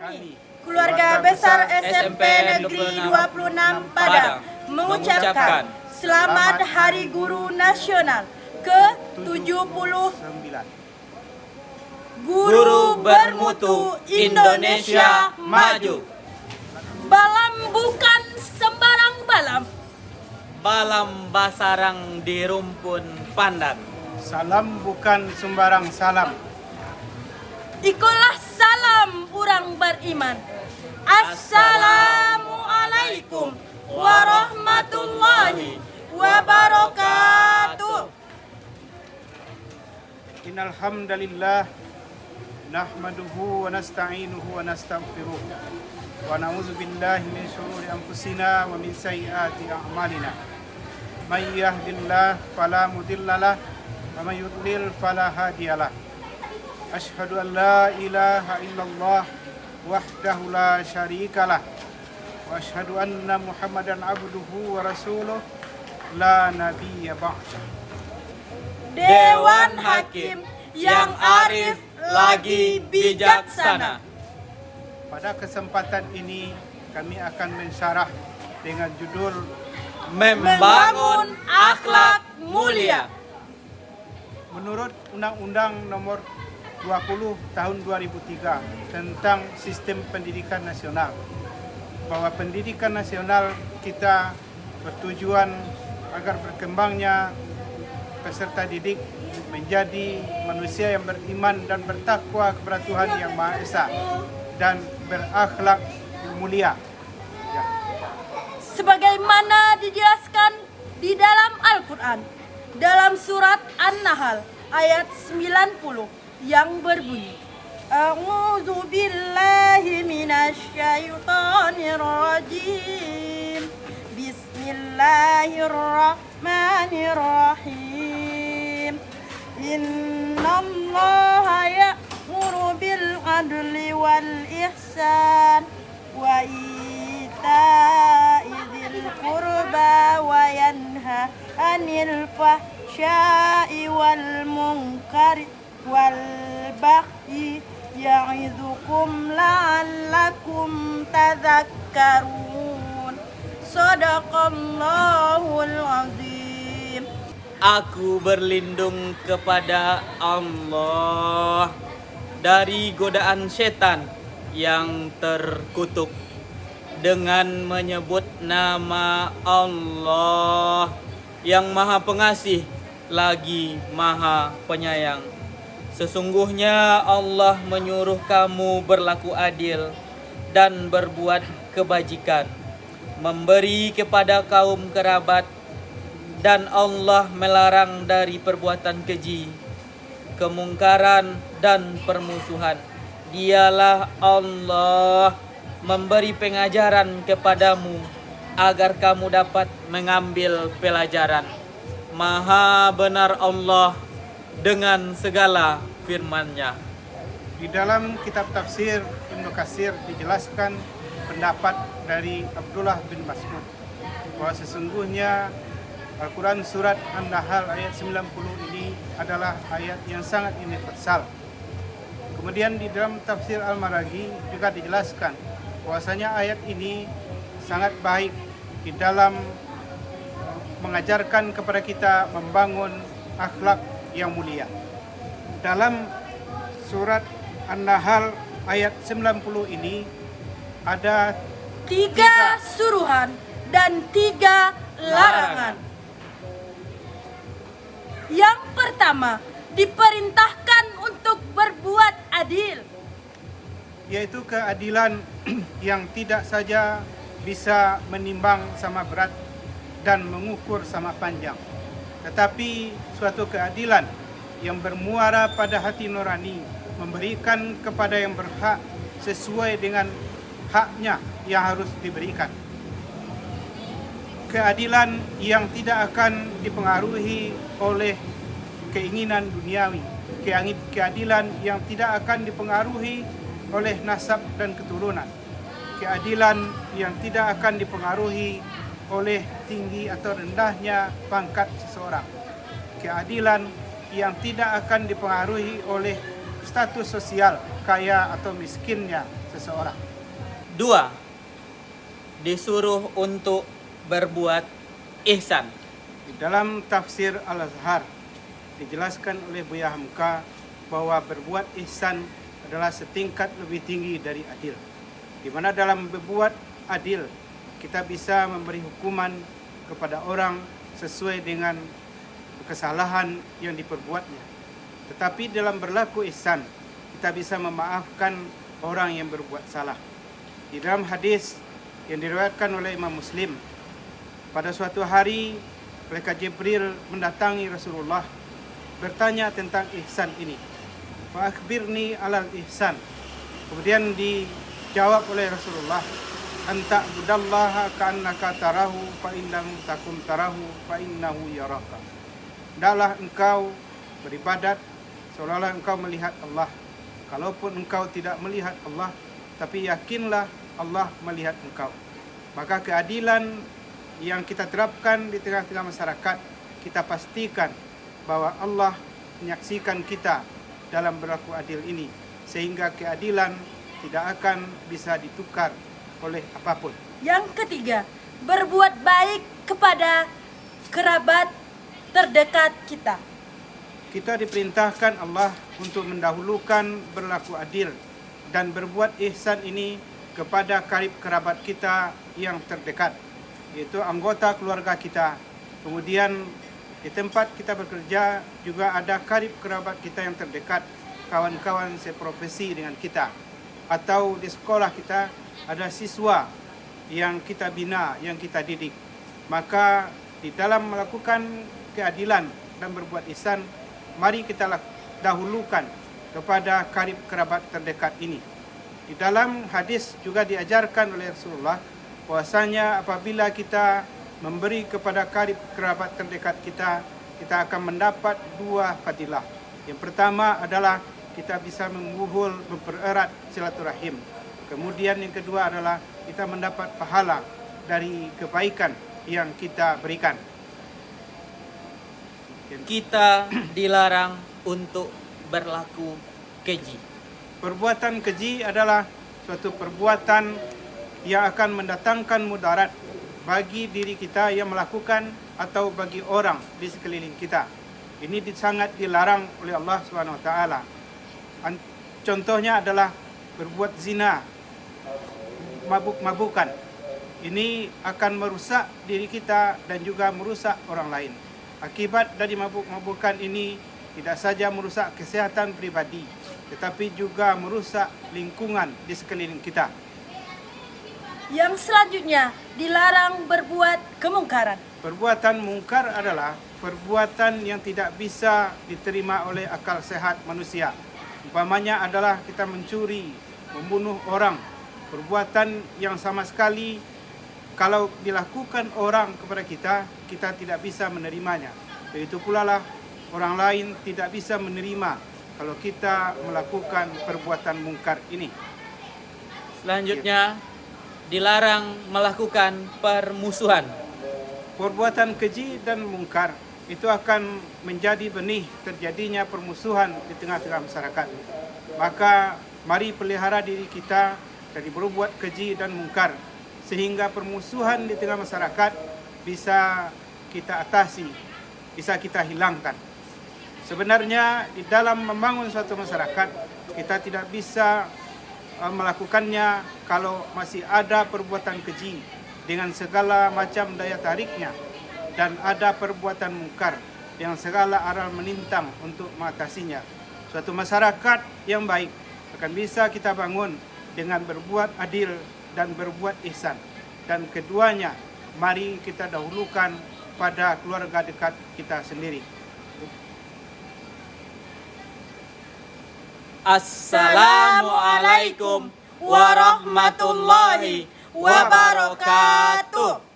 Kami, keluarga besar SMP Negeri 26 Padang, mengucapkan Selamat Hari Guru Nasional ke-70. Guru bermutu Indonesia maju. Balam bukan sembarang balam. Balam basarang di rumpun pandan. Salam bukan sembarang salam. Ikulah salam orang beriman. Assalamualaikum warahmatullahi wabarakatuh. Innal hamdalillah nahmaduhu wa nasta'inuhu wa nastaghfiruh wa na'udzu billahi min shururi anfusina wa min sayyiati a'malina. May yahdihillahu fala mudhillalah wa may yudlil fala hadiyalah. Asyhadu an la ilaha illallah wahdahu la syarikalah wa asyhadu anna Muhammadan abduhu wa rasuluh la nabiyya ba'da. Dewan Hakim yang arif lagi bijaksana. Pada kesempatan ini kami akan mensyarah dengan judul Membangun akhlak mulia. Menurut Undang-Undang Nomor 20 Tahun 2003 tentang Sistem Pendidikan Nasional, bahwa pendidikan nasional kita bertujuan agar berkembangnya peserta didik menjadi manusia yang beriman dan bertakwa kepada Tuhan Yang Maha Esa dan berakhlak mulia. Ya. Sebagaimana dijelaskan di dalam Al-Quran, dalam surat An-Nahl ayat 90 yang berbunyi, A'udzu billahi minasyaitonir rajim. Bismillahirrahmanirrahim. Innallaha ya'muru bil adli wal ihsan wa ita'i dzil qurba wa yanha 'anil fahsya'i wal munkari wal baghi ya'idukum la'allakum tadhakkarun. Shadaqallahul azim. Aku berlindung kepada Allah dari godaan setan yang terkutuk dengan menyebut nama Allah yang Maha Pengasih lagi Maha Penyayang. Sesungguhnya Allah menyuruh kamu berlaku adil dan berbuat kebajikan, memberi kepada kaum kerabat, dan Allah melarang dari perbuatan keji, kemungkaran, dan permusuhan. Dialah Allah memberi pengajaran kepadamu agar kamu dapat mengambil pelajaran. Maha benar Allah dengan segala firman-Nya. Di dalam kitab tafsir Ibnu Katsir dijelaskan pendapat dari Abdullah bin Mas'ud bahwa sesungguhnya Al-Quran surat An-Nahl ayat 90 ini adalah ayat yang sangat universal. Kemudian di dalam tafsir Al-Maraghi juga dijelaskan bahwasanya ayat ini sangat baik di dalam mengajarkan kepada kita membangun akhlak yang mulia. Dalam surat An-Nahl ayat 90 ini ada 3 suruhan dan 3 larangan. Yang pertama, diperintahkan untuk berbuat adil, yaitu keadilan yang tidak saja bisa menimbang sama berat dan mengukur sama panjang, tetapi suatu keadilan yang bermuara pada hati nurani, memberikan kepada yang berhak sesuai dengan haknya yang harus diberikan. Keadilan yang tidak akan dipengaruhi oleh keinginan duniawi, keadilan yang tidak akan dipengaruhi oleh nasab dan keturunan, keadilan yang tidak akan dipengaruhi oleh tinggi atau rendahnya pangkat seseorang, keadilan yang tidak akan dipengaruhi oleh status sosial, kaya atau miskinnya seseorang. 2. Disuruh untuk berbuat ihsan. Di dalam tafsir Al-Azhar dijelaskan oleh Buya Hamka bahwa berbuat ihsan adalah setingkat lebih tinggi dari adil. Di mana dalam berbuat adil kita bisa memberi hukuman kepada orang sesuai dengan kesalahan yang diperbuatnya. Tetapi dalam berlaku ihsan kita bisa memaafkan orang yang berbuat salah. Di dalam hadis yang diriwayatkan oleh Imam Muslim, pada suatu hari malaikat Jibril mendatangi Rasulullah bertanya tentang ihsan ini. Fa akhbirni alal ihsan. Kemudian dijawab oleh Rasulullah, anta budallaha ka'annaka tarahu fa in lam takun tarahu fa innahu yaraka. Hendaklah engkau beribadat seolah-olah engkau melihat Allah. Kalaupun engkau tidak melihat Allah, tapi yakinlah Allah melihat engkau. Maka keadilan yang kita terapkan di tengah-tengah masyarakat, kita pastikan bahwa Allah menyaksikan kita dalam berlaku adil ini, sehingga keadilan tidak akan bisa ditukar oleh apapun. Yang ketiga, berbuat baik kepada kerabat terdekat kita. Kita diperintahkan Allah untuk mendahulukan berlaku adil dan berbuat ihsan ini kepada karib kerabat kita yang terdekat, yaitu anggota keluarga kita. Kemudian di tempat kita bekerja juga ada karib kerabat kita yang terdekat, kawan-kawan seprofesi dengan kita. Atau di sekolah kita ada siswa yang kita bina, yang kita didik. Maka di dalam melakukan keadilan dan berbuat ihsan, mari kita dahulukan kepada karib kerabat terdekat ini. Di dalam hadis juga diajarkan oleh Rasulullah bahwasanya apabila kita memberi kepada karib kerabat terdekat kita, kita akan mendapat 2 fadilah. Yang pertama adalah kita bisa mempererat silaturahim. Kemudian yang kedua adalah kita mendapat pahala dari kebaikan yang kita berikan. Kita dilarang untuk berlaku keji. Perbuatan keji adalah suatu perbuatan yang akan mendatangkan mudarat bagi diri kita yang melakukan atau bagi orang di sekeliling kita. Ini sangat dilarang oleh Allah SWT. Contohnya adalah berbuat zina, mabuk-mabukan. Ini akan merusak diri kita dan juga merusak orang lain. Akibat dari mabuk-mabukan ini tidak saja merusak kesehatan pribadi, tetapi juga merusak lingkungan di sekeliling kita. Yang selanjutnya, dilarang berbuat kemungkaran. Perbuatan mungkar adalah perbuatan yang tidak bisa diterima oleh akal sehat manusia. Umpamanya adalah kita mencuri, membunuh orang. Perbuatan yang sama sekali kalau dilakukan orang kepada kita, kita tidak bisa menerimanya. Begitu pula lah orang lain tidak bisa menerima kalau kita melakukan perbuatan mungkar ini. Selanjutnya, dilarang melakukan permusuhan. Perbuatan keji dan mungkar itu akan menjadi benih terjadinya permusuhan di tengah-tengah masyarakat. Maka mari pelihara diri kita dari berbuat keji dan mungkar, sehingga permusuhan di tengah masyarakat bisa kita atasi, bisa kita hilangkan. Sebenarnya di dalam membangun suatu masyarakat, kita tidak bisa melakukannya kalau masih ada perbuatan keji dengan segala macam daya tariknya, dan ada perbuatan mungkar yang segala arah menintang untuk mengatasinya. Suatu masyarakat yang baik akan bisa kita bangun dengan berbuat adil dan berbuat ihsan. Dan keduanya mari kita dahulukan pada keluarga dekat kita sendiri. Assalamualaikum warahmatullahi wabarakatuh.